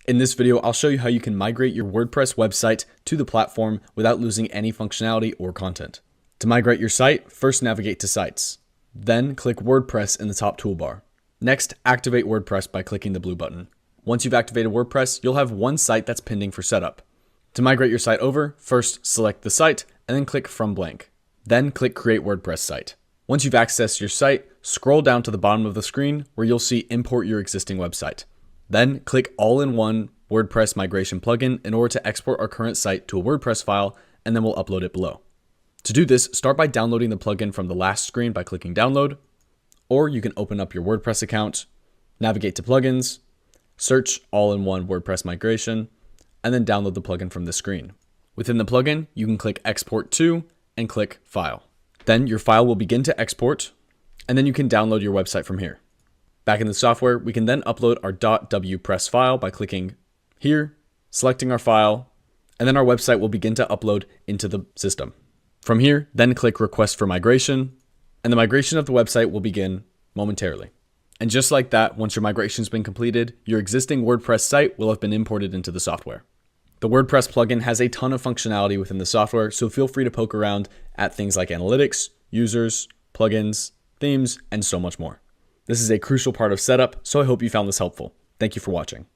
In this video, I'll show you how you can migrate your WordPress website to the platform without losing any functionality or content. To migrate your site, first navigate to Sites. Then click WordPress in the top toolbar. Next, activate WordPress by clicking the blue button. Once you've activated WordPress, you'll have one site that's pending for setup. To migrate your site over, first select the site and then click From Blank. Then click Create WordPress Site. Once you've accessed your site, scroll down to the bottom of the screen where you'll see Import Your Existing Website. Then click All-in-One WordPress Migration plugin in order to export our current site to a WordPress file, and then we'll upload it below. To do this, start by downloading the plugin from the last screen by clicking Download, or you can open up your WordPress account, navigate to Plugins, search All-in-One WordPress Migration, and then download the plugin from the screen. Within the plugin, you can click Export To and click File. Then your file will begin to export, and then you can download your website from here. Back in the software, we can then upload our .wpress file by clicking here, selecting our file, and then our website will begin to upload into the system. From here, then click Request for Migration, and the migration of the website will begin momentarily. And just like that, once your migration's been completed, your existing WordPress site will have been imported into the software. The WordPress plugin has a ton of functionality within the software, so feel free to poke around at things like analytics, users, plugins, themes, and so much more. This is a crucial part of setup, so I hope you found this helpful. Thank you for watching.